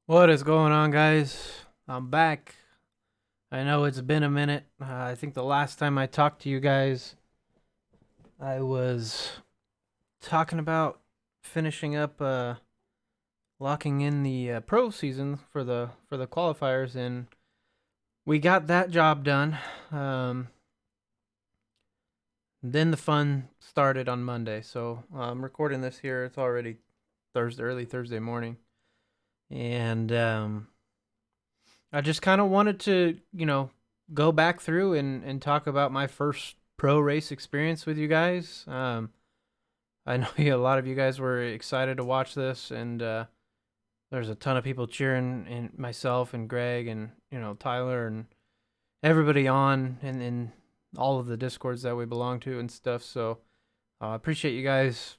What is going on, guys? I'm back. I know it's been a minute. I think the last time I talked to you guys, I was talking about finishing up, locking in the pro season for the qualifiers, and we got that job done. Then the fun started on Monday. So I'm recording this here. It's already Thursday, early Thursday morning, and I just kind of wanted to, go back through and talk about my first pro race experience with you guys. I know a lot of you guys were excited to watch this, and there's a ton of people cheering, and myself and Greg and Tyler and everybody on and all of the discords that we belong to and stuff. So I appreciate you guys.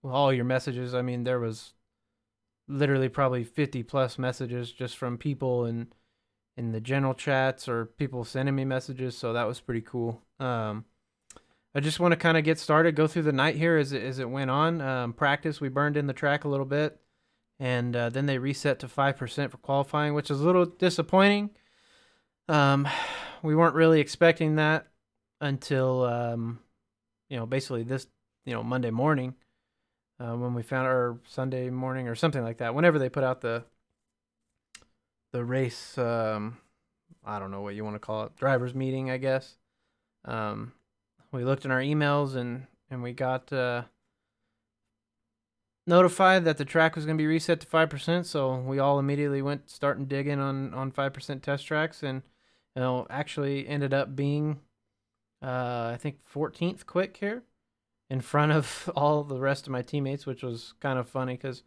All your messages. I mean, there was literally probably 50 plus messages just from people and in the general chats or people sending me messages, so that was pretty cool. I just want to kind of get started, go through the night here as it went on. Practice, we burned in the track a little bit, and then they reset to 5% for qualifying, which is a little disappointing. Um, we weren't really expecting that until basically this Monday morning when we found our Sunday morning or something like that. Whenever they put out the race, I don't know what you want to call it, driver's meeting, I guess. Um, we looked in our emails and we got notified that the track was going to be reset to 5%. So we all immediately went starting digging on 5% test tracks, and actually ended up being I think 14th quick here in front of all the rest of my teammates, which was kind of funny because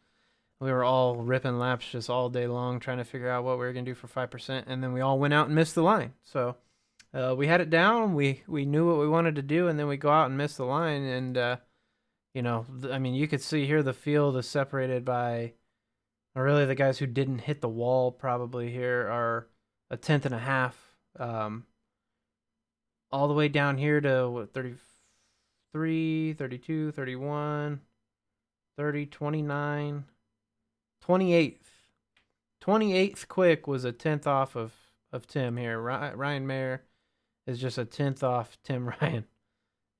we were all ripping laps just all day long trying to figure out what we were going to do for 5%, and then we all went out and missed the line. So we had it down. We knew what we wanted to do, and then we go out and miss the line. And I mean, you could see here the field is separated by, or really the guys who didn't hit the wall probably here are a tenth and a half, all the way down here to what, 33, 32, 31, 30, 29, 28th. 28th quick was a tenth off of Tim here. Ryan Mayer is just a tenth off Tim Ryan.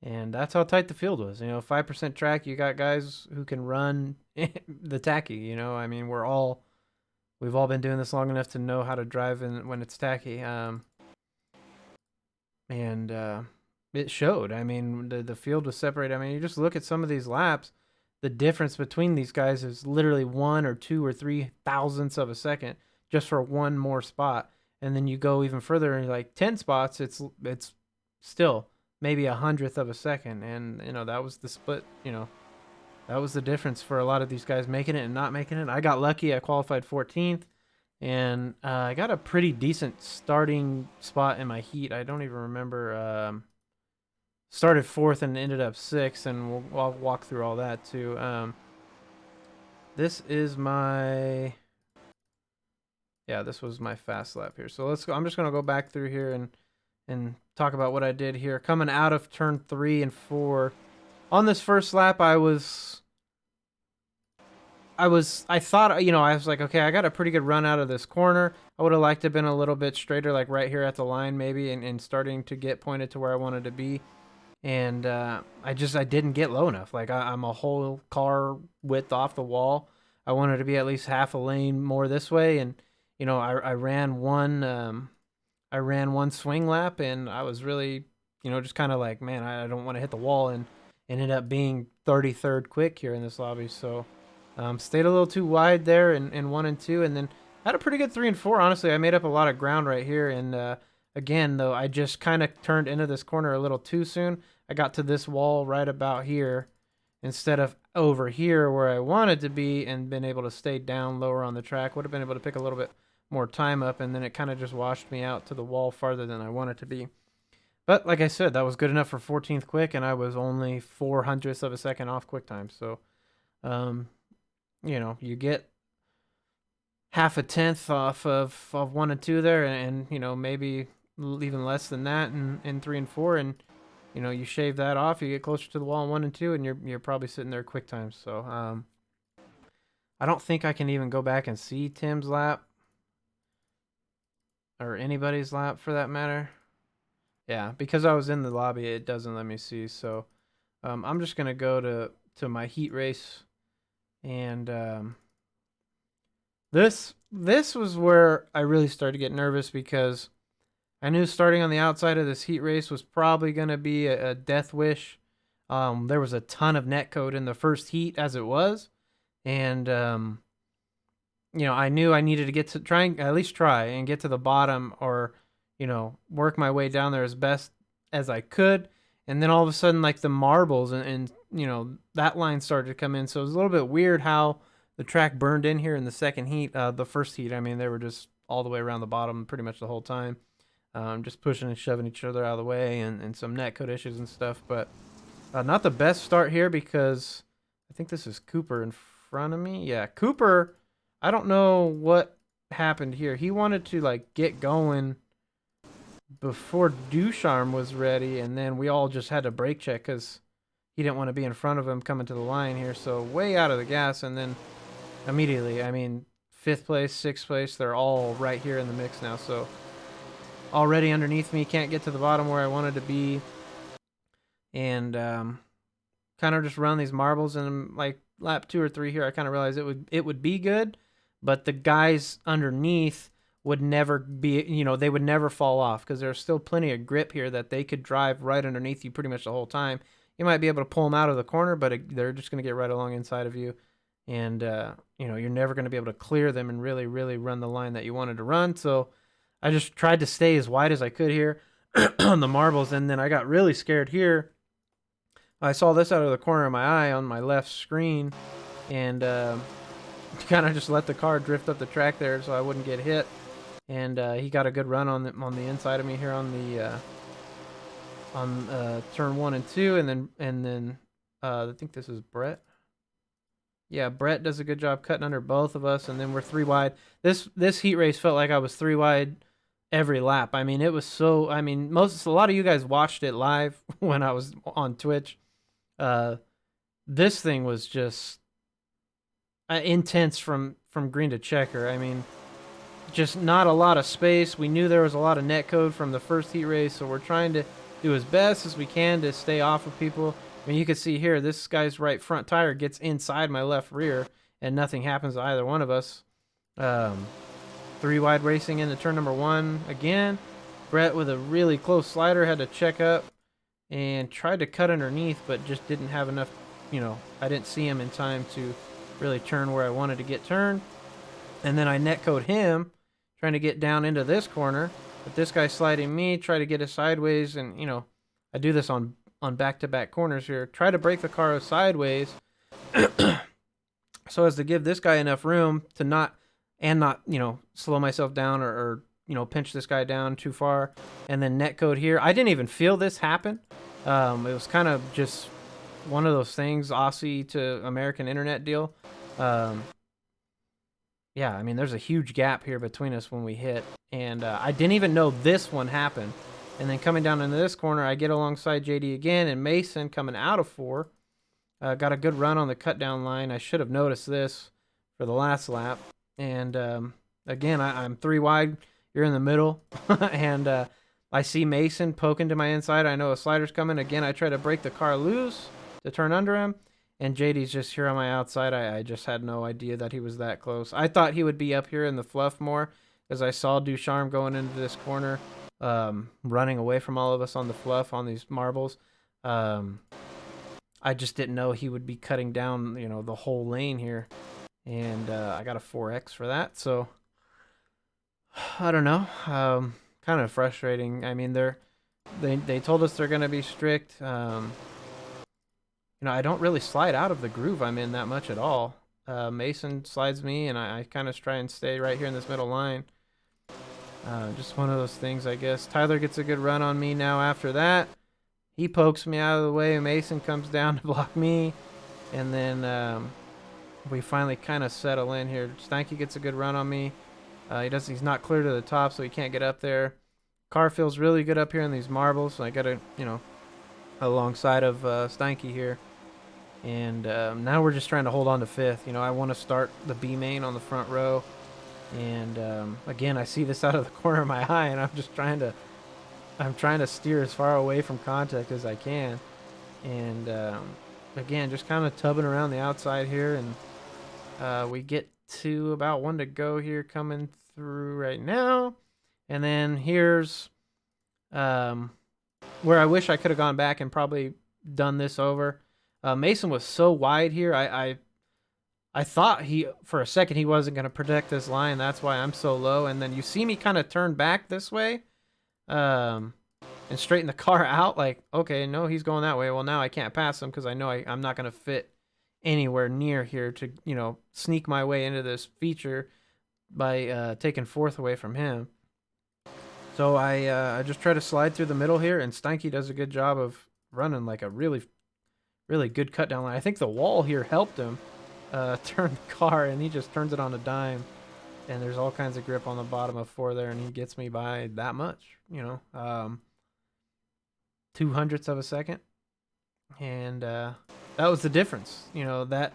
And that's how tight the field was. 5% track, you got guys who can run the tacky. I mean, we've all been doing this long enough to know how to drive when it's tacky. And it showed. I mean, the field was separated. I mean, you just look at some of these laps, the difference between these guys is literally 1 or 2 or 3 thousandths of a second just for one more spot. And then you go even further and like 10 spots, it's still maybe 100th of a second. And that was the split. That was the difference for a lot of these guys making it and not making it. I got lucky. I qualified 14th, and I got a pretty decent starting spot in my heat. I don't even remember. Started fourth and ended up sixth, and I'll walk through all that too. This is my, yeah, this was my fast lap here. So let's go. I'm just gonna go back through here and talk about what I did here. Coming out of turn 3 and 4, on this first lap, I thought, I was like, okay, I got a pretty good run out of this corner. I would have liked to have been a little bit straighter, like right here at the line maybe, and starting to get pointed to where I wanted to be. And I didn't get low enough. Like I'm a whole car width off the wall. I wanted to be at least half a lane more this way, and I ran one swing lap, and I was really just kind of like, man, I don't want to hit the wall, and ended up being 33rd quick here in this lobby. So stayed a little too wide there in 1 and 2, and then had a pretty good 3 and 4. Honestly, I made up a lot of ground right here, and again, though, I just kind of turned into this corner a little too soon. I got to this wall right about here instead of over here where I wanted to be, and been able to stay down lower on the track. Would have been able to pick a little bit more time up, and then it kind of just washed me out to the wall farther than I wanted to be. But like I said, that was good enough for 14th quick, and I was only 400ths of a second off quick time. So, um, you get half a tenth off of 1 and 2 there, and maybe even less than that in 3 and 4, and you shave that off, you get closer to the wall in 1 and 2, and you're probably sitting there quick times. So I don't think I can even go back and see Tim's lap or anybody's lap for that matter. Yeah, because I was in the lobby, it doesn't let me see. So I'm just gonna go to my heat race, and this was where I really started to get nervous because I knew starting on the outside of this heat race was probably gonna be a death wish. There was a ton of netcode in the first heat as it was, and I knew I needed to get to at least try and get to the bottom, or work my way down there as best as I could. And then all of a sudden, like the marbles and that line started to come in, so it was a little bit weird how the track burned in here in the second heat. The first heat, I mean, they were just all the way around the bottom pretty much the whole time, just pushing and shoving each other out of the way, and some netcode issues and stuff. But not the best start here because I think this is Cooper in front of me. Yeah, Cooper. I don't know what happened here. He wanted to like get going before Ducharme was ready, and then we all just had to brake check because he didn't want to be in front of him coming to the line here. So way out of the gas, and then immediately, I mean, 5th place, 6th place, they're all right here in the mix now. So already underneath me, can't get to the bottom where I wanted to be, and kind of just run these marbles. And like lap 2 or 3 here, I kind of realized it would be good, but the guys underneath would never be, they would never fall off because there's still plenty of grip here that they could drive right underneath you pretty much the whole time. You might be able to pull them out of the corner, but they're just going to get right along inside of you. And, you're never going to be able to clear them and really, really run the line that you wanted to run. So I just tried to stay as wide as I could here on the marbles. And then I got really scared here. I saw this out of the corner of my eye on my left screen, and kind of just let the car drift up the track there so I wouldn't get hit. And he got a good run on the inside of me here on turn 1 and 2, and then I think this is Brett. Yeah, Brett does a good job cutting under both of us, and then we're 3 wide. This heat race felt like I was 3 wide every lap. I mean, it was so. I mean, a lot of you guys watched it live when I was on Twitch. This thing was just intense from green to checker. I mean, just not a lot of space. We knew there was a lot of netcode from the first heat race, so we're trying to do as best as we can to stay off of people. I mean, you can see here, this guy's right front tire gets inside my left rear, and nothing happens to either one of us. 3 wide racing into turn number 1 again. Brett with a really close slider had to check up and tried to cut underneath, but just didn't have enough. I didn't see him in time to really turn where I wanted to get turned. And then I netcode him, trying to get down into this corner, but this guy sliding me, try to get it sideways, and I do this on back-to-back corners here. Try to break the car sideways so as to give this guy enough room to not slow myself down or pinch this guy down too far. And then netcode here. I didn't even feel this happen. It was kind of just one of those things, Aussie to American internet deal. Yeah, I mean, there's a huge gap here between us when we hit, and I didn't even know this one happened. And then coming down into this corner, I get alongside JD again, and Mason coming out of 4. Got a good run on the cut down line. I should have noticed this for the last lap. And again, I'm 3 wide. You're in the middle. And I see Mason poking to my inside. I know a slider's coming. Again, I try to break the car loose to turn under him. And JD's just here on my outside. I just had no idea that he was that close. I thought he would be up here in the fluff more, as I saw Ducharme going into this corner, running away from all of us on the fluff on these marbles. I just didn't know he would be cutting down, the whole lane here. And I got a 4X for that. So I don't know. Kind of frustrating. I mean, they told us they're going to be strict. I don't really slide out of the groove I'm in that much at all. Mason slides me, and I kind of try and stay right here in this middle line. Just one of those things, I guess. Tyler gets a good run on me now after that. He pokes me out of the way. Mason comes down to block me. And then we finally kind of settle in here. Stanky gets a good run on me. He's not clear to the top, so he can't get up there. Car feels really good up here in these marbles. So I got to, alongside of Stanky here. And now we're just trying to hold on to fifth. You know, I want to start the B main on the front row. And again, I see this out of the corner of my eye, and I'm trying to steer as far away from contact as I can. And again, just kind of tubbing around the outside here, and we get to about one to go here coming through right now. And then here's where I wish I could have gone back and probably done this over. Mason was so wide here. I thought for a second he wasn't going to protect this line. That's why I'm so low. And then you see me kind of turn back this way, and straighten the car out. Like, okay, no, he's going that way. Well, now I can't pass him because I know I'm not going to fit anywhere near here to, you know, sneak my way into this feature by taking fourth away from him. So I just try to slide through the middle here, and Steinke does a good job of running like a really, really good cut down line. I think the wall here helped him turn the car, and he just turns it on a dime. And there's all kinds of grip on the bottom of 4 there, and he gets me by that much, you know, 0.02 of a second. And that was the difference, you know, that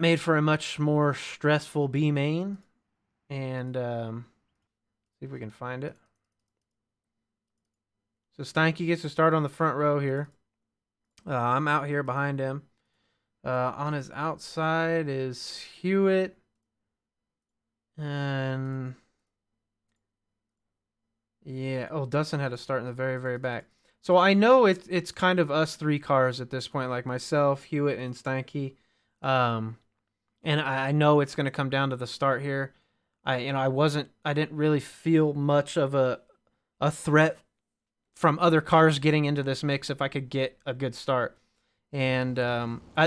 made for a much more stressful B main. And see if we can find it. So Steinke gets to start on the front row here. I'm out here behind him. On his outside is Hewitt. And yeah, oh, Dustin had to start in the very, very back. So I know it's kind of us 3 cars at this point, like myself, Hewitt, and Steinke. And I know it's going to come down to the start here. I didn't really feel much of a threat from other cars getting into this mix if I could get a good start. And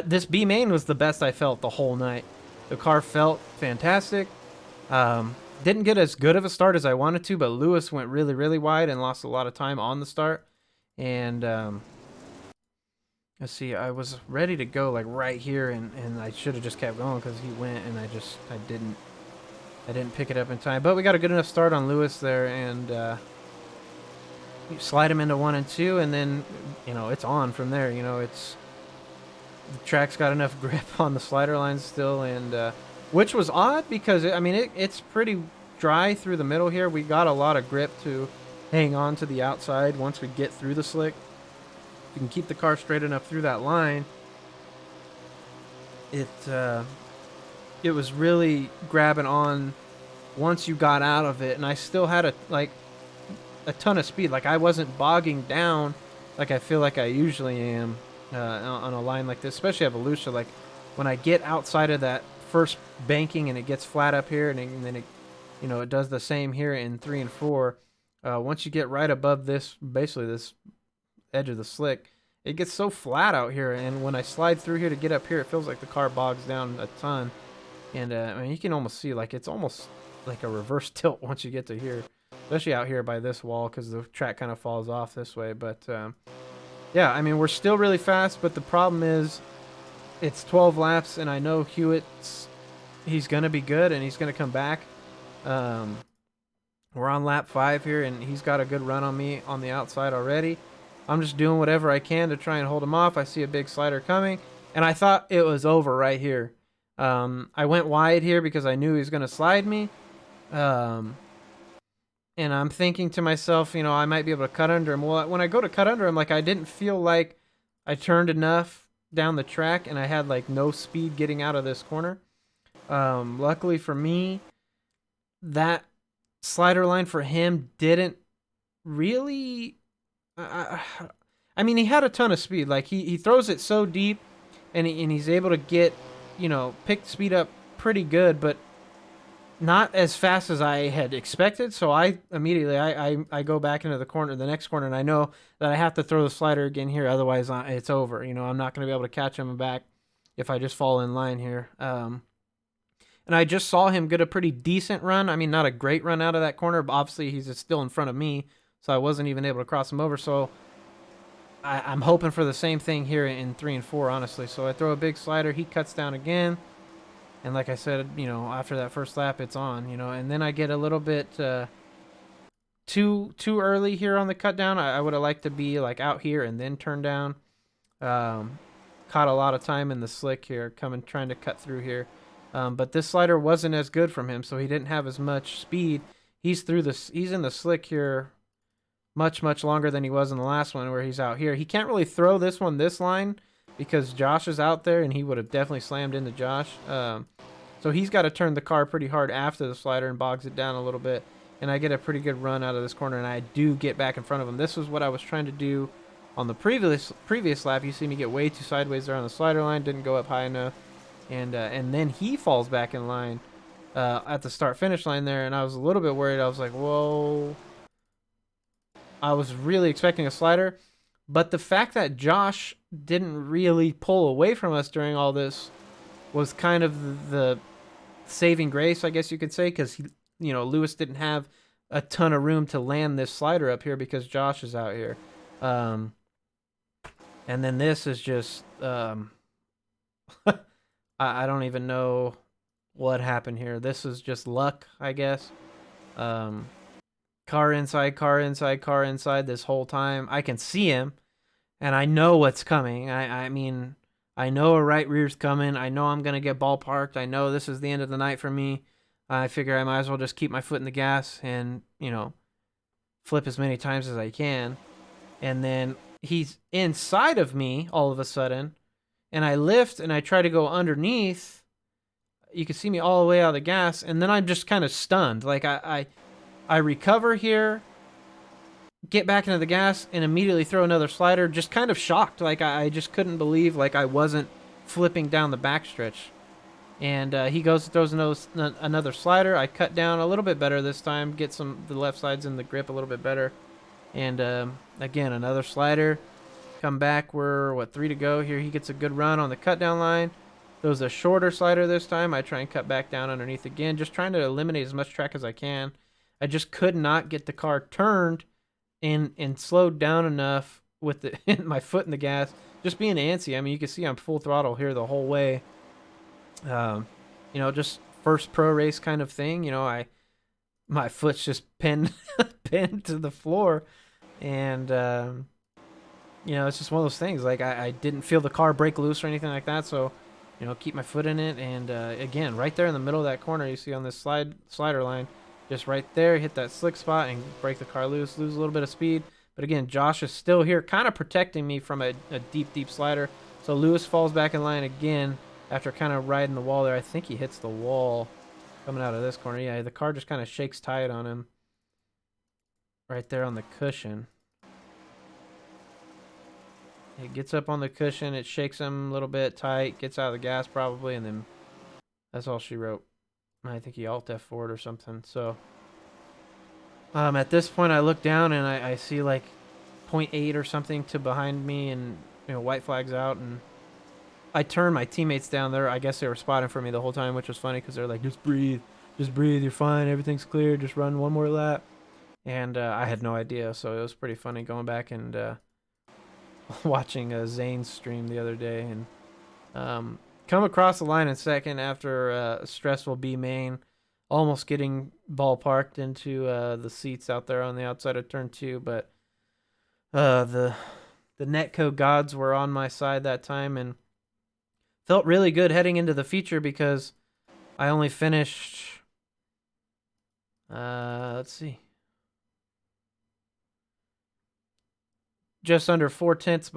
this B main was the best I felt the whole night. The car felt fantastic. Didn't get as good of a start as I wanted to, but Lewis went really, really wide and lost a lot of time on the start. And let's see, I was ready to go like right here, and I should have just kept going because he went, and I didn't pick it up in time. But we got a good enough start on Lewis there, and you slide him into 1 and 2, and then, you know, it's on from there. You know, the track's got enough grip on the slider lines still, and which was odd because, I mean, it's pretty dry through the middle here. We got a lot of grip to hang on to the outside once we get through the slick. If you can keep the car straight enough through that line, it was really grabbing on once you got out of it, and I still had a ton of speed. Like, I wasn't bogging down like I feel like I usually am on a line like this, especially at Volusia. Like, when I get outside of that first banking and it gets flat up here, and then it, you know, it does the same here in 3 and 4. Once you get right above this, basically this edge of the slick, it gets so flat out here, and when I slide through here to get up here, it feels like the car bogs down a ton. And I mean, you can almost see, like, it's almost like a reverse tilt once you get to here, especially out here by this wall because the track kind of falls off this way. But yeah, I mean, we're still really fast, but the problem is it's 12 laps, and I know he's going to be good, and he's going to come back. We're on lap 5 here, and he's got a good run on me on the outside already. I'm just doing whatever I can to try and hold him off. I see a big slider coming, and I thought it was over right here. I went wide here because I knew he was going to slide me. And I'm thinking to myself, you know, I might be able to cut under him. Well, when I go to cut under him, like, I didn't feel like I turned enough down the track, and I had, like, no speed getting out of this corner. Luckily for me, that slider line for him didn't really... I mean, he had a ton of speed. Like, he throws it so deep, and he's able to get, you know, pick the speed up pretty good, but not as fast as I had expected. So I immediately I go back into the next corner, and I know that I have to throw the slider again here, otherwise it's over. You know, I'm not going to be able to catch him back if I just fall in line here. And I just saw him get a pretty decent run. I mean, not a great run out of that corner, but obviously he's still in front of me, so I wasn't even able to cross him over. So I'm hoping for the same thing here in 3 and 4, honestly. So I throw a big slider. He cuts down again. And like I said, you know, after that first lap, it's on, you know. And then I get a little bit too early here on the cut down. I would have liked to be, like, out here and then turn down. Kind caught a lot of time in the slick here, trying to cut through here. But this slider wasn't as good from him, so he didn't have as much speed. He's in the slick here much longer than he was in the last one where he's out here. He can't really throw this one this line because Josh is out there, and he would have definitely slammed into Josh. So he's got to turn the car pretty hard after the slider and bogs it down a little bit. And I get a pretty good run out of this corner, and I do get back in front of him. This was what I was trying to do on the previous lap. You see me get way too sideways there on the slider line, didn't go up high enough, and then he falls back in line at the start-finish line there, and I was a little bit worried. I was like, whoa. I was really expecting a slider, but the fact that Josh didn't really pull away from us during all this was kind of the saving grace, I guess you could say, because Lewis didn't have a ton of room to land this slider up here because Josh is out here. And then this is just I don't even know what happened here. This is just luck, I guess. Car inside this whole time. I can see him, and I know what's coming. I mean, I know a right rear's coming. I know I'm going to get ball parked. I know this is the end of the night for me. I figure I might as well just keep my foot in the gas and, flip as many times as I can. And then he's inside of me all of a sudden, and I lift and I try to go underneath. You can see me all the way out of the gas, and then I'm just kind of stunned. Like I recover here, get back into the gas, and immediately throw another slider, just kind of shocked. Like I just couldn't believe I wasn't flipping down the backstretch. And he throws another slider. I cut down a little bit better this time, get the left sides in the grip a little bit better. And again, another slider. Come back, we're 3 to go here. He gets a good run on the cut down line. Throws a shorter slider this time. I try and cut back down underneath again, just trying to eliminate as much track as I can. I just could not get the car turned and slowed down enough with my foot in the gas. Just being antsy. I mean, you can see I'm full throttle here the whole way. Just first pro race kind of thing. My foot's just pinned to the floor, and it's just one of those things. Like I didn't feel the car break loose or anything like that, so keep my foot in it. And again, right there in the middle of that corner, you see on this slider line. Just right there, hit that slick spot and break the car loose, lose a little bit of speed. But again, Josh is still here, kind of protecting me from a deep slider. So Lewis falls back in line again after kind of riding the wall there. I think he hits the wall coming out of this corner. Yeah, the car just kind of shakes tight on him right there on the cushion. It gets up on the cushion, it shakes him a little bit tight, gets out of the gas probably, and then that's all she wrote. I think he alt F4'd or something. So at this point, I look down and I see like 0.8 or something to behind me, and white flag's out, and I turn my teammates down there. I guess they were spotting for me the whole time, which was funny because they're like, just breathe, you're fine, everything's clear, just run one more lap. And I had no idea, so it was pretty funny going back and watching Zane's stream the other day, and come across the line in second after a stressful B main, almost getting ball parked into the seats out there on the outside of turn 2, but the netcode gods were on my side that time, and felt really good heading into the feature because I only finished let's see, just under 4/10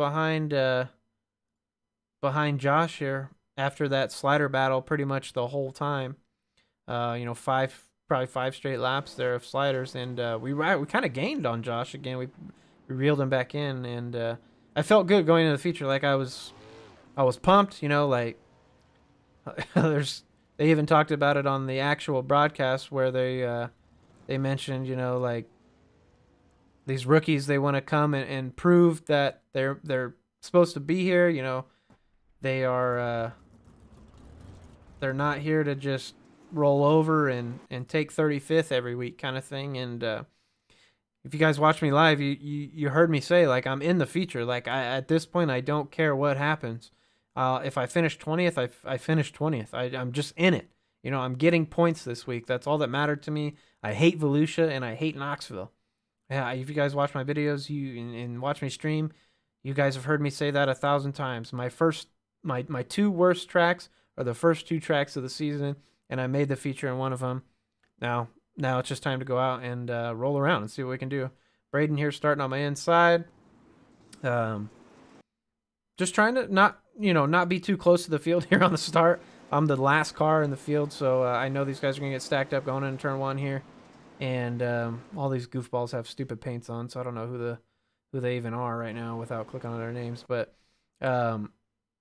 behind Josh here. After that slider battle, pretty much the whole time, probably 5 straight laps there of sliders, and we kind of gained on Josh again. We reeled him back in, and I felt good going into the feature. Like I was pumped, like they even talked about it on the actual broadcast where they mentioned, like these rookies, they want to come and prove that they're supposed to be here. They are. They're not here to just roll over and take 35th every week kind of thing. And if you guys watch me live, you heard me say, like, I'm in the feature. Like, at this point, I don't care what happens. If I finish 20th, I finish 20th. I'm just in it. I'm getting points this week. That's all that mattered to me. I hate Volusia and I hate Knoxville. Yeah, if you guys watch my videos and watch me stream, you guys have heard me say that 1,000 times. My first my two worst tracks are the first two tracks of the season, and I made the feature in one of them. Now it's just time to go out and roll around and see what we can do. Braden here starting on my inside. Just trying to not be too close to the field here on the start. I'm the last car in the field, so I know these guys are gonna get stacked up going into turn one here, and all these goofballs have stupid paints on, so I don't know who they even are right now without clicking on their names. But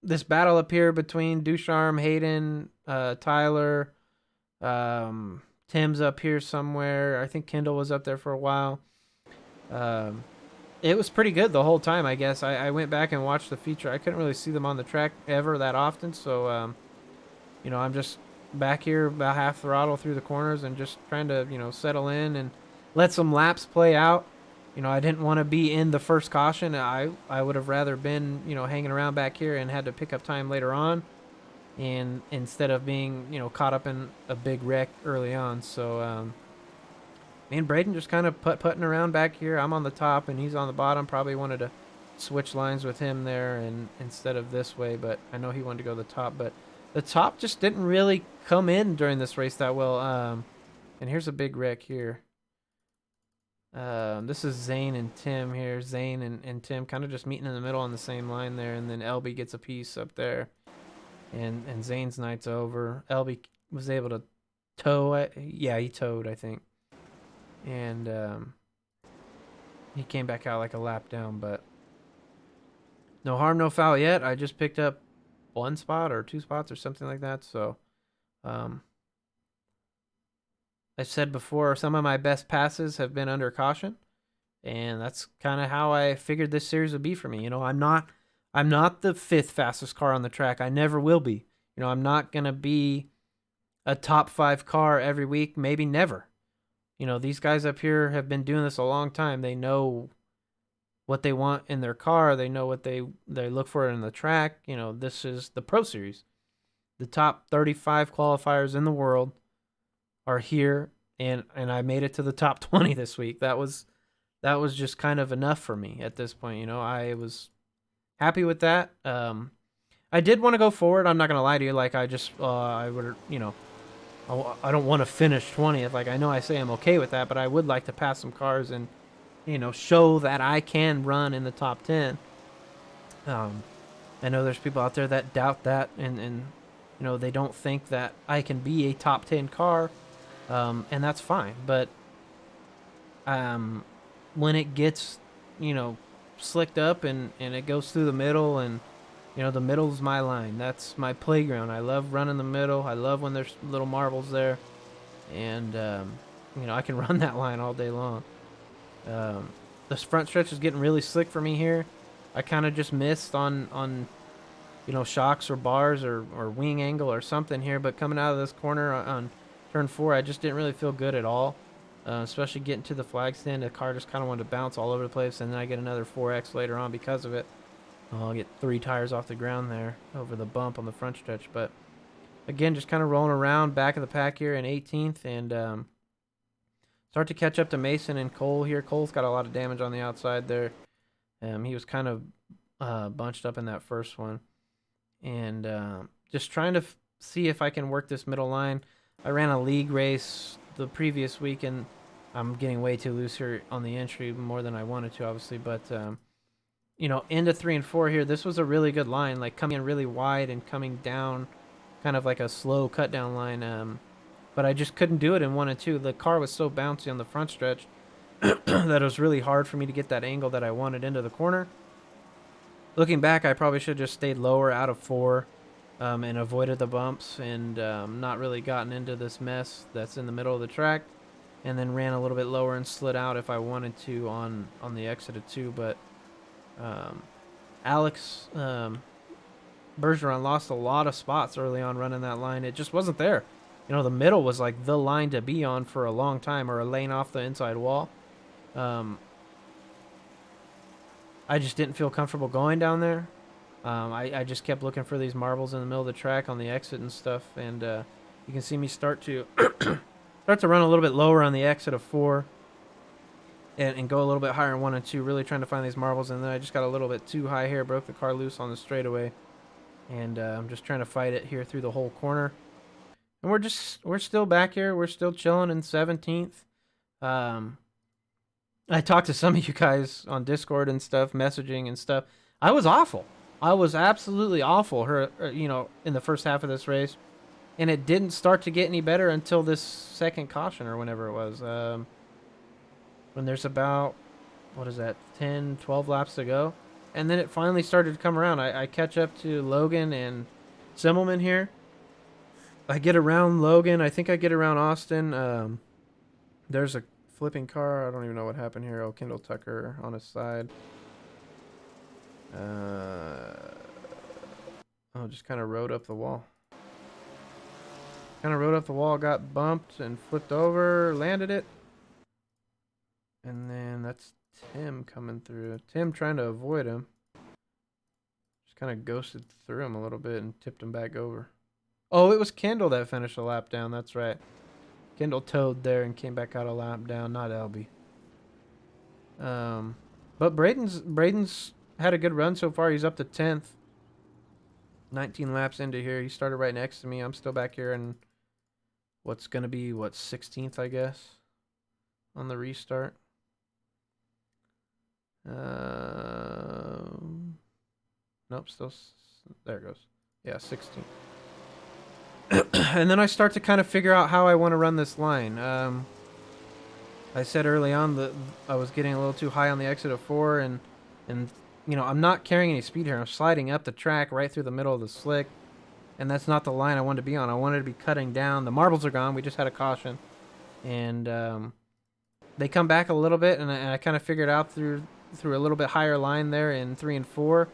this battle up here between Ducharme, Hayden, Tyler, Tim's up here somewhere. I think Kendall was up there for a while. It was pretty good the whole time, I guess. I went back and watched the feature. I couldn't really see them on the track ever that often, so I'm just back here about half throttle through the corners and just trying to settle in and let some laps play out. I didn't want to be in the first caution. I would have rather been hanging around back here and had to pick up time later on, and instead of being caught up in a big wreck early on. So me and Braden just kind of putting around back here. I'm on the top and he's on the bottom. Probably wanted to switch lines with him there and instead of this way, but I know he wanted to go to the top. But the top just didn't really come in during this race that well. And here's a big wreck here. This is Zane and Tim here. Zane and Tim kind of just meeting in the middle on the same line there, and then LB gets a piece up there. And Zane's night's over. LB was able to tow it. Yeah, he towed, I think. And he came back out like a lap down, but no harm, no foul yet. I just picked up one spot or two spots or something like that. So I said before, some of my best passes have been under caution, and that's kind of how I figured this series would be for me. I'm not the fifth fastest car on the track. I never will be. I'm not gonna be a top 5 car every week, maybe never. These guys up here have been doing this a long time. They know what they want in their car. They know what they look for in the track. This is the Pro Series. The top 35 qualifiers in the world are here, and I made it to the top 20 this week. That was just kind of enough for me at this point. I was happy with that. I did want to go forward. I'm not going to lie to you. Like, I would, I don't want to finish 20th. Like, I know I say I'm okay with that, but I would like to pass some cars and, show that I can run in the top 10. I know there's people out there that doubt that, and they don't think that I can be a top 10 car, and that's fine. But when it gets, slicked up and it goes through the middle, and the middle's my line. That's my playground. I love running the middle. I love when there's little marbles there. And, I can run that line all day long. This front stretch is getting really slick for me here. I kind of just missed on shocks or bars or wing angle or something here. But coming out of this corner on turn 4, I just didn't really feel good at all. Especially getting to the flag stand. The car just kind of wanted to bounce all over the place. And then I get another 4X later on because of it. I'll get 3 tires off the ground there over the bump on the front stretch. But again, just kind of rolling around back of the pack here in 18th and start to catch up to Mason and Cole here. Cole's got a lot of damage on the outside there. He was kind of bunched up in that first one. And just trying to see if I can work this middle line. I ran a league race the previous week, and I'm getting way too loose here on the entry, more than I wanted to, obviously. But into 3 and 4 here, this was a really good line, like coming in really wide and coming down kind of like a slow cut down line. But I just couldn't do it in 1 and 2. The car was so bouncy on the front stretch that it was really hard for me to get that angle that I wanted into the corner. Looking back, I probably should have just stayed lower out of 4 and avoided the bumps and not really gotten into this mess that's in the middle of the track, and then ran a little bit lower and slid out if I wanted to on the exit of 2. But Alex Bergeron lost a lot of spots early on running that line. It just wasn't there. The middle was like the line to be on for a long time, or a lane off the inside wall. I just didn't feel comfortable going down there. I just kept looking for these marbles in the middle of the track on the exit and stuff, and you can see me start to run a little bit lower on the exit of 4. And go a little bit higher in 1 and 2, really trying to find these marbles. And then I just got a little bit too high here, broke the car loose on the straightaway. And I'm just trying to fight it here through the whole corner. And we're still back here. We're still chilling in 17th. Um, I talked to some of you guys on Discord and stuff, messaging and stuff. I was awful. I was absolutely awful. In the first half of this race, and it didn't start to get any better until this second caution or whenever it was. When there's about, what is that, 10, 12 laps to go, and then it finally started to come around. I catch up to Logan and Simmelman here. I get around Logan. I think I get around Austin. There's a flipping car. I don't even know what happened here. Oh, Kendall Tucker on his side. Just kind of rode up the wall. Got bumped and flipped over, landed it. And then that's Tim coming through. Tim trying to avoid him. Just kind of ghosted through him a little bit and tipped him back over. Oh, it was Kendall that finished a lap down. That's right. Kendall towed there and came back out a lap down, not Elby. But Braden's had a good run so far. He's up to 10th. 19 laps into here. He started right next to me. I'm still back here in what's going to be, 16th, I guess, on the restart. Nope, still, there it goes. Yeah, 16th. And then I start to kind of figure out how I want to run this line. I said early on that I was getting a little too high on the exit of 4, and I'm not carrying any speed here. I'm sliding up the track right through the middle of the slick, and that's not the line I wanted to be on. I wanted to be cutting down. The marbles are gone. We just had a caution, and they come back a little bit, and I kind of figured out through a little bit higher line there in 3 and 4.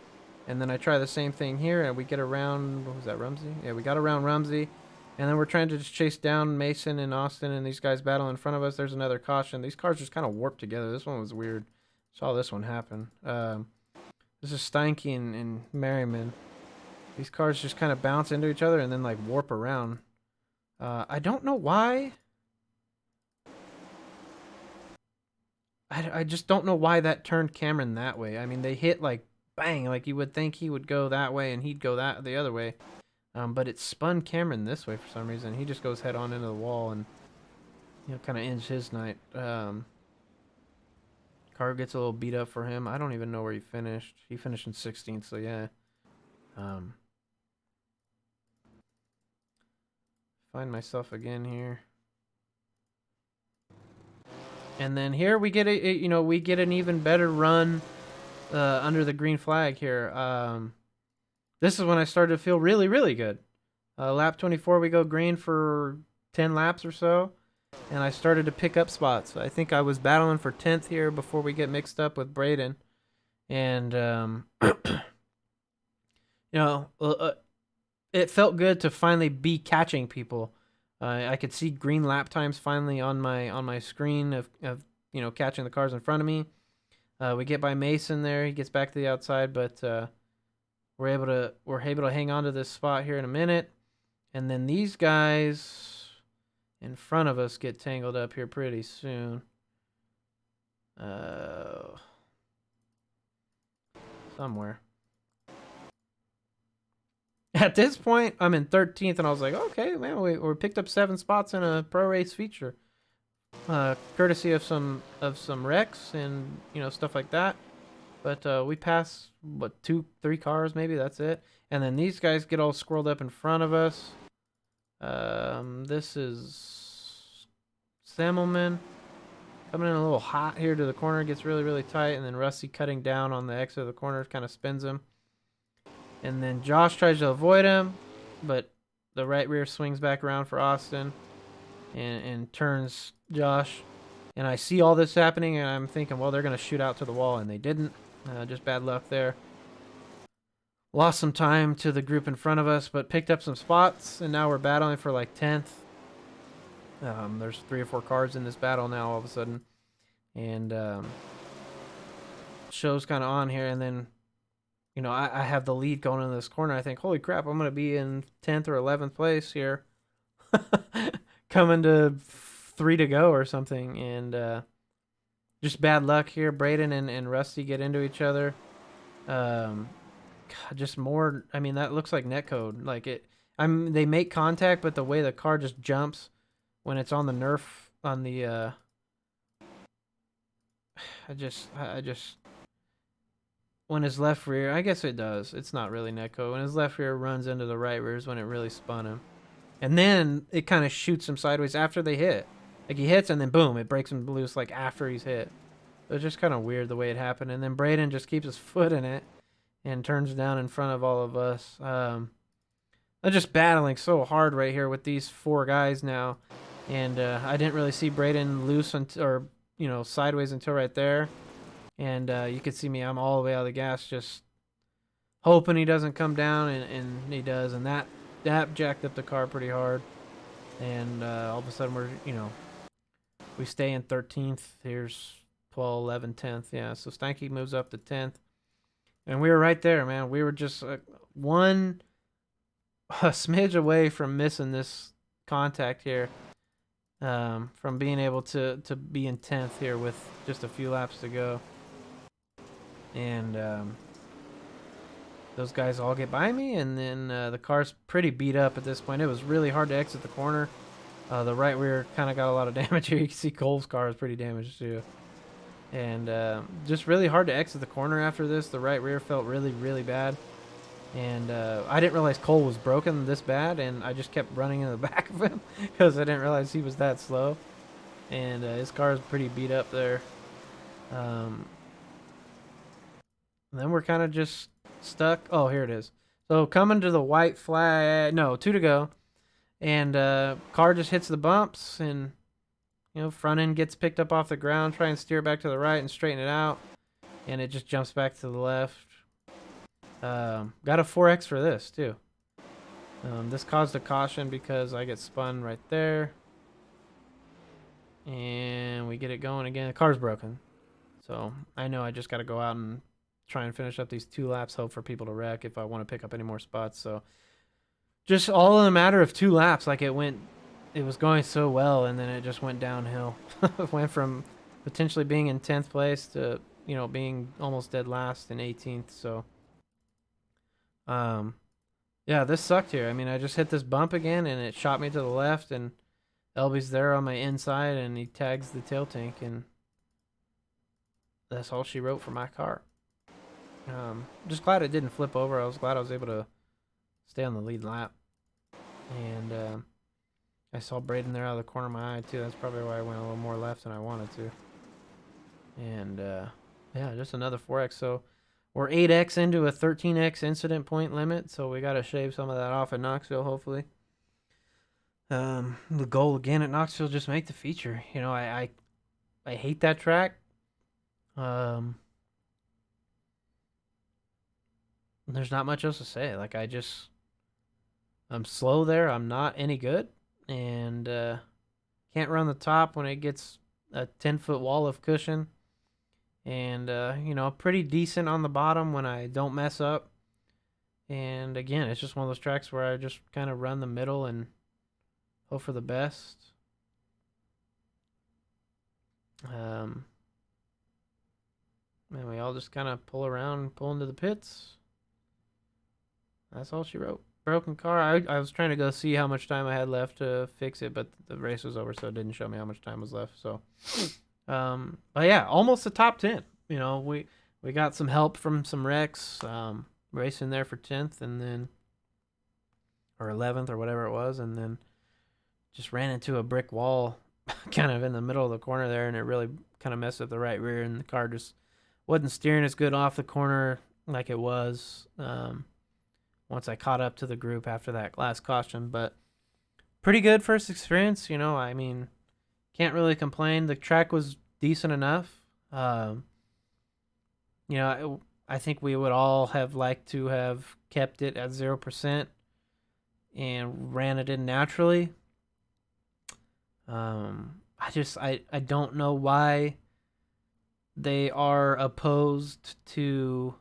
And then I try the same thing here, and we get around, what was that, Rumsey? Yeah, we got around Rumsey. And then we're trying to just chase down Mason and Austin, and these guys battle in front of us. There's another caution. These cars just kind of warped together. This one was weird. Saw this one happen. This is Steinke and Merriman. These cars just kind of bounce into each other and then, like, warp around. I don't know why. I just don't know why that turned Cameron that way. I mean, they hit, like, bang, like you would think he would go that way and he'd go the other way, but it spun Cameron this way for some reason. He just goes head on into the wall and kind of ends his night. Car gets a little beat up for him. I don't even know where he finished. He finished in 16th, so yeah. Find myself again here, and then here we get an even better run under the green flag here. This is when I started to feel really, really good. Lap 24, we go green for 10 laps or so, and I started to pick up spots. I think I was battling for 10th here before we get mixed up with Braden, and it felt good to finally be catching people. I could see green lap times finally on my screen of catching the cars in front of me. We get by Mason there. He gets back to the outside, but we're able to hang on to this spot here in a minute. And then these guys in front of us get tangled up here pretty soon. Somewhere. At this point, I'm in 13th, and I was like, okay, man, we picked up 7 spots in a pro race feature. Courtesy of some wrecks and stuff like that, but we pass 2-3 cars maybe, that's it. And then these guys get all squirreled up in front of us. This is Semmelman coming in a little hot here to the corner, gets really, really tight, and then Rusty cutting down on the exit of the corner kind of spins him. And then Josh tries to avoid him, but the right rear swings back around for Austin and turns Josh. And I see all this happening, and I'm thinking, well, they're going to shoot out to the wall, and they didn't. Just bad luck there. Lost some time to the group in front of us, but picked up some spots, and now we're battling for like 10th. There's 3 or 4 cars in this battle now all of a sudden. And show's kind of on here, and then I have the lead going into this corner. I think, holy crap, I'm going to be in 10th or 11th place here. Coming to 3 to go or something. And just bad luck here. Braden and Rusty get into each other. Kind just more. I mean, that looks like netcode. Like it. They make contact, but the way the car just jumps when it's on the nerf on the. I just when his left rear. I guess it does. It's not really netcode. When his left rear runs into the right rear is when it really spun him, and then it kind of shoots him sideways after they hit. Like he hits and then boom, it breaks him loose like after he's hit. It was just kind of weird the way it happened, and then Braden just keeps his foot in it and turns down in front of all of us. I'm just battling so hard right here with these 4 guys now, and I didn't really see Braden loose or sideways until right there, and you could see me. I'm all the way out of the gas, just hoping he doesn't come down, and he does, and that jacked up the car pretty hard, and all of a sudden we stay in 13th. Here's 12, 11, 10th. Yeah, so Stanky moves up to 10th. And we were right there, man. We were just a smidge away from missing this contact here. From being able to be in 10th here with just a few laps to go. And those guys all get by me, and then the car's pretty beat up at this point. It was really hard to exit the corner. The right rear kind of got a lot of damage here. You can see Cole's car is pretty damaged too. And just really hard to exit the corner after this. The right rear felt really, really bad. And I didn't realize Cole was broken this bad, and I just kept running in the back of him because I didn't realize he was that slow. And his car is pretty beat up there. Then we're kind of just stuck. Oh, here it is. So coming to the white flag. No, 2 to go. And car just hits the bumps, and front end gets picked up off the ground. Try and steer it back to the right and straighten it out, and it just jumps back to the left. Got a 4X for this too. This caused a caution because I get spun right there, and we get it going again. The car's broken, so I know I just got to go out and try and finish up these 2 laps. Hope for people to wreck if I want to pick up any more spots. So just all in a matter of 2 laps, like it was going so well, and then it just went downhill. It went from potentially being in 10th place to being almost dead last in 18th. So yeah, this sucked here. I mean, I just hit this bump again, and it shot me to the left, and Elby's there on my inside, and he tags the tail tank, and that's all she wrote for my car. Just glad it didn't flip over. I was glad I was able to stay on the lead lap. And I saw Braden there out of the corner of my eye, too. That's probably why I went a little more left than I wanted to. And yeah, just another 4X. So we're 8X into a 13X incident point limit, so we got to shave some of that off at Knoxville, hopefully. The goal again at Knoxville, just make the feature. I hate that track. There's not much else to say. Like, I'm slow there. I'm not any good, and can't run the top when it gets a 10-foot wall of cushion. And, pretty decent on the bottom when I don't mess up. And, again, it's just one of those tracks where I just kind of run the middle and hope for the best. And we all just kind of pull around, pull into the pits. That's all she wrote. Broken car. I was trying to go see how much time I had left to fix it, but the race was over, so it didn't show me how much time was left. So... but yeah, almost the top 10. We got some help from some wrecks, racing there for 10th, and then, or 11th or whatever it was, and then just ran into a brick wall kind of in the middle of the corner there, and it really kind of messed up the right rear, and the car just wasn't steering as good off the corner like it was once I caught up to the group after that last caution. But pretty good first experience. I mean, can't really complain. The track was decent enough. I think we would all have liked to have kept it at 0% and ran it in naturally. I don't know why they are opposed to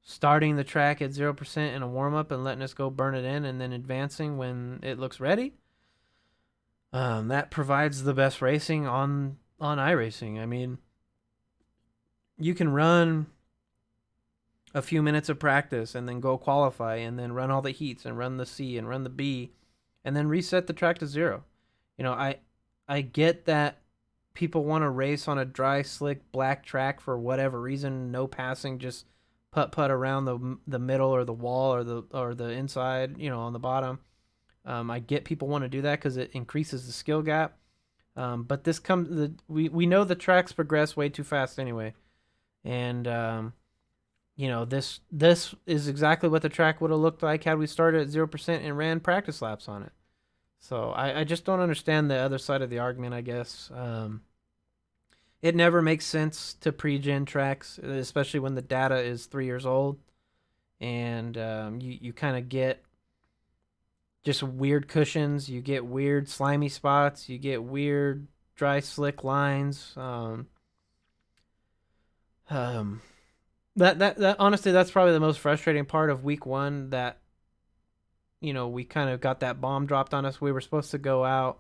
starting the track at 0% in a warm-up and letting us go burn it in and then advancing when it looks ready. That provides the best racing on iRacing. I mean, you can run a few minutes of practice and then go qualify and then run all the heats and run the C and run the B and then reset the track to zero. You know, I get that people want to race on a dry, slick, black track for whatever reason, no passing, just putt around the middle or the wall or the inside, you know, on the bottom. I get people want to do that because it increases the skill gap. But we know the tracks progress way too fast anyway, and you know, this is exactly what the track would have looked like had we started at 0% and ran practice laps on it. So I just don't understand the other side of the argument, I guess. It never makes sense to pre-gen tracks, especially when the data is 3 years old, and you kind of get just weird cushions. You get weird slimy spots. You get weird dry slick lines. Um, that honestly, that's probably the most frustrating part of week one. That, you know, we kind of got that bomb dropped on us. We were supposed to go out,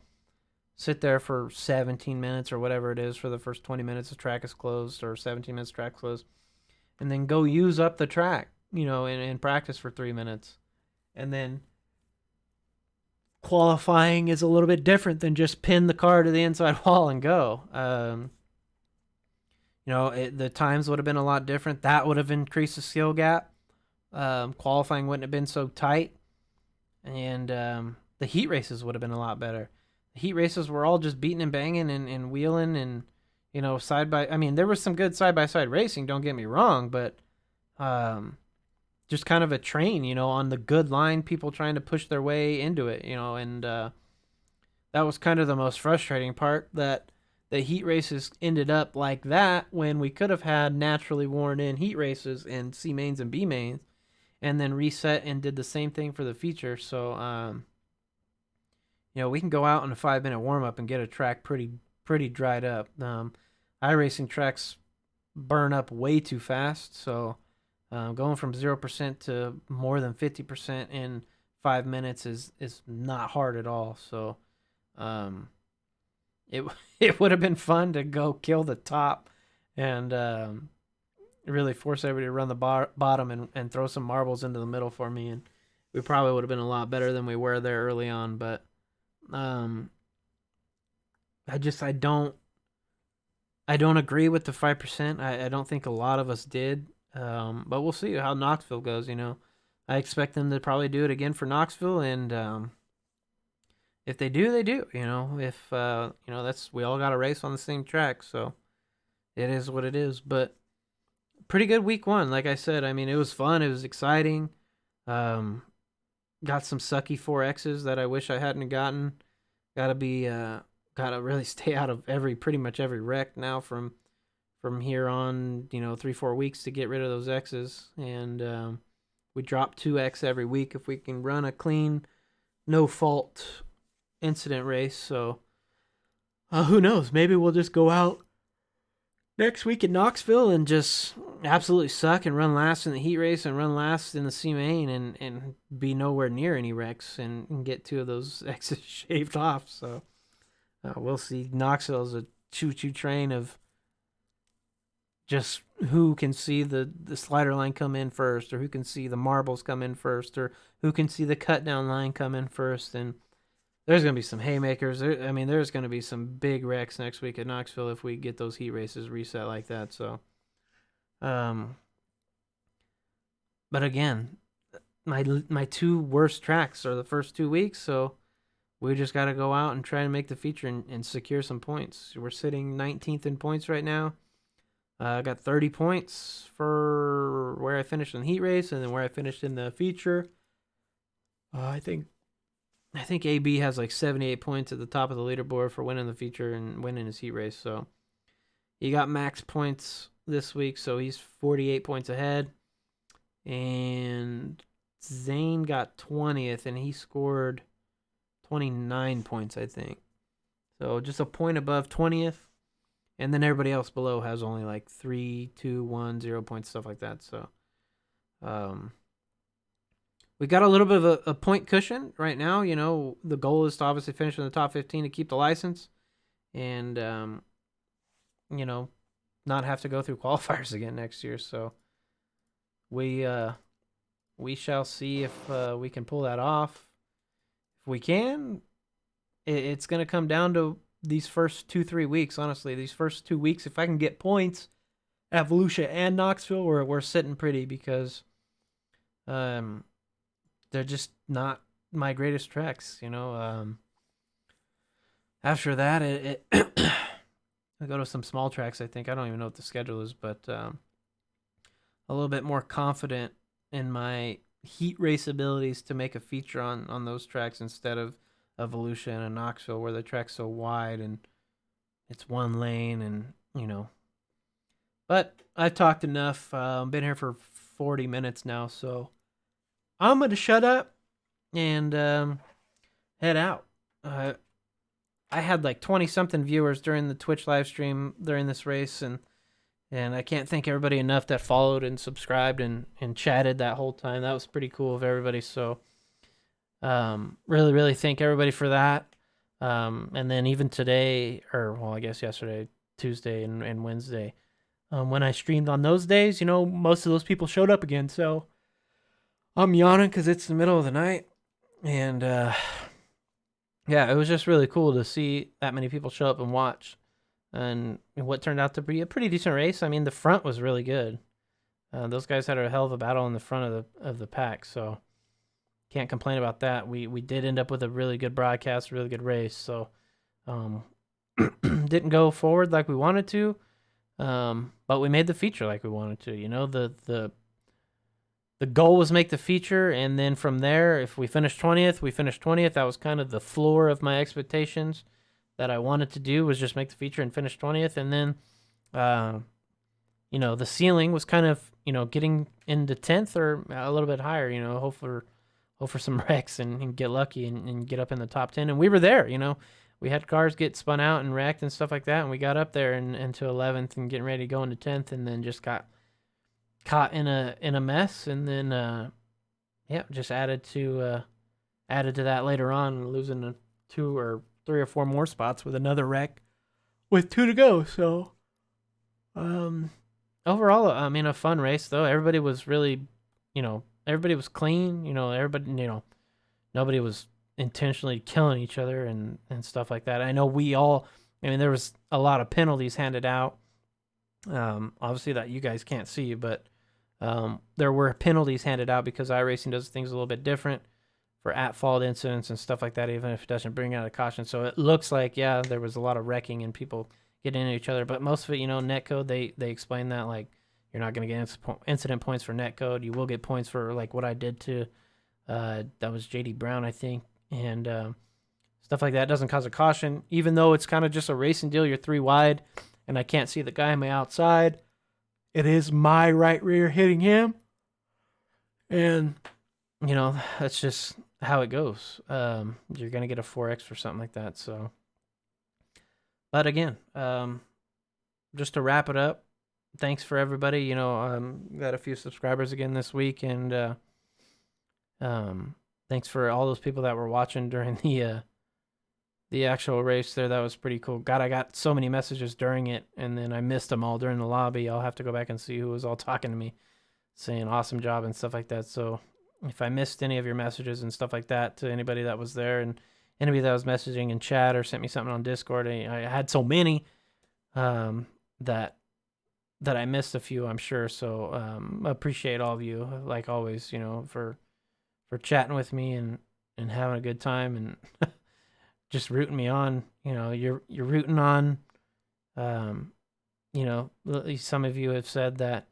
sit there for 17 minutes or whatever it is for the first 20 minutes the track is closed, or 17 minutes track closed, and then go use up the track, you know, in practice for 3 minutes. And then qualifying is a little bit different than just pin the car to the inside wall and go. You know, the times would have been a lot different. That would have increased the skill gap. Qualifying wouldn't have been so tight, and the heat races would have been a lot better. The heat races were all just beating and banging and wheeling, and, you know, I mean, there was some good side by side racing. Don't get me wrong, but just kind of a train, you know, on the good line, people trying to push their way into it, you know, and that was kind of the most frustrating part, that the heat races ended up like that when we could have had naturally worn in heat races in C mains and B mains, and then reset and did the same thing for the feature. So, you know, we can go out on a 5 minute warm up and get a track pretty dried up. iRacing tracks burn up way too fast, so going from 0% to more than 50% in 5 minutes is not hard at all. So, it it would have been fun to go kill the top and really force everybody to run the bottom and throw some marbles into the middle for me, and we probably would have been a lot better than we were there early on. But I don't agree with the 5%. I don't think a lot of us did. But we'll see how Knoxville goes. You know, I expect them to probably do it again for Knoxville, and if they do, they do. You know, if you know, we all got a race on the same track, so it is what it is. But pretty good week one, like I said. I mean, it was fun. It was exciting. Got some sucky 4Xs that I wish I hadn't gotten. Gotta really stay out of pretty much every wreck now from here on, you know, 3-4 weeks to get rid of those X's. And we drop 2X every week if we can run a clean, no fault incident race. So who knows? Maybe we'll just go out next week in Knoxville and just absolutely suck and run last in the heat race and run last in the C main and be nowhere near any wrecks and get 2 of those X's shaved off. So we'll see. Knoxville is a choo-choo train of just who can see the slider line come in first, or who can see the marbles come in first, or who can see the cut down line come in first. And there's going to be some haymakers. There's going to be some big wrecks next week at Knoxville if we get those heat races reset like that. So, but again, my 2 worst tracks are the first 2 weeks, so we just got to go out and try to make the feature and secure some points. We're sitting 19th in points right now. I got 30 points for where I finished in the heat race, and then where I finished in the feature. I think AB has like 78 points at the top of the leaderboard for winning the feature and winning his heat race. So he got max points this week, so he's 48 points ahead. And Zane got 20th, and he scored 29 points, I think. So just a point above 20th. And then everybody else below has only like 3, 2, 1, 0 points, stuff like that. So we got a little bit of a point cushion right now. You know, the goal is to obviously finish in the top 15 to keep the license, and you know, not have to go through qualifiers again next year. So we shall see if we can pull that off. If we can, it's going to come down to these first 2-3 weeks. Honestly, these first 2 weeks, if I can get points at Volusia and Knoxville, we're sitting pretty, because they're just not my greatest tracks. After that, I go to some small tracks. I think I don't even know what the schedule is, but a little bit more confident in my heat race abilities to make a feature on those tracks instead of Volusia and Knoxville, where the track's so wide and it's one lane, and But I've talked enough. I've been here for 40 minutes now, so I'm gonna shut up and head out. I had like 20 something viewers during the Twitch live stream during this race, and I can't thank everybody enough that followed and subscribed and chatted that whole time. That was pretty cool of everybody. So really, really thank everybody for that. And then even today, or well, I guess yesterday, Tuesday and Wednesday, when I streamed on those days, most of those people showed up again. So I'm yawning because it's the middle of the night. And yeah, it was just really cool to see that many people show up and watch. And what turned out to be a pretty decent race. I mean, the front was really good. Those guys had a hell of a battle in the front of the pack, so can't complain about that. We did end up with a really good broadcast, really good race. So didn't go forward like we wanted to, but we made the feature like we wanted to. The goal was make the feature, and then from there, if we finished 20th, we finished 20th. That was kind of the floor of my expectations. That I wanted to do was just make the feature and finish 20th. And then, the ceiling was kind of, getting into 10th or a little bit higher, hope for some wrecks and get lucky and get up in the top 10. And we were there, we had cars get spun out and wrecked and stuff like that. And we got up there and into 11th and getting ready to go into 10th, and then just got caught in a mess. And then, just added to that later on, losing 2 or 3 or 4 more spots with another wreck with 2 to go. So overall, I mean, a fun race though. Everybody was really, everybody was clean, everybody, nobody was intentionally killing each other and stuff like that. I know there was a lot of penalties handed out, obviously that you guys can't see, but there were penalties handed out because iRacing does things a little bit different for at-fault incidents and stuff like that, even if it doesn't bring out a caution. So it looks like, there was a lot of wrecking and people getting into each other. But most of it, netcode, they explain that, like, you're not going to get incident points for netcode. You will get points for, like, what I did to, that was JD Brown, I think. And stuff like that doesn't cause a caution. Even though it's kind of just a racing deal, you're 3 wide, and I can't see the guy on my outside. It is my right rear hitting him. And, that's just how it goes. You're gonna get a 4x for something like that. So, but again, just to wrap it up, thanks for everybody. Got a few subscribers again this week, and thanks for all those people that were watching during the actual race there. That was pretty cool. God, I got so many messages during it, and then I missed them all during the lobby. I'll have to go back and see who was all talking to me, saying awesome job and stuff like that. So if I missed any of your messages and stuff like that, to anybody that was there and anybody that was messaging in chat or sent me something on Discord, I had so many that I missed a few, I'm sure. So appreciate all of you, like always, for chatting with me and having a good time and just rooting me on. You're rooting on. Some of you have said that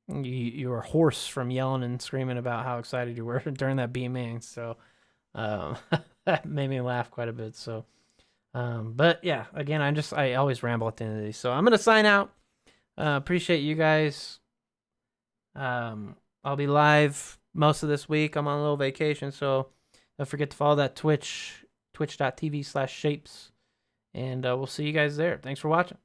you were hoarse from yelling and screaming about how excited you were during that BMA. So that made me laugh quite a bit. So, but yeah, again, I always ramble at the end of these. So I'm going to sign out. Appreciate you guys. I'll be live most of this week. I'm on a little vacation, so don't forget to follow that twitch.tv/shapes. And we'll see you guys there. Thanks for watching.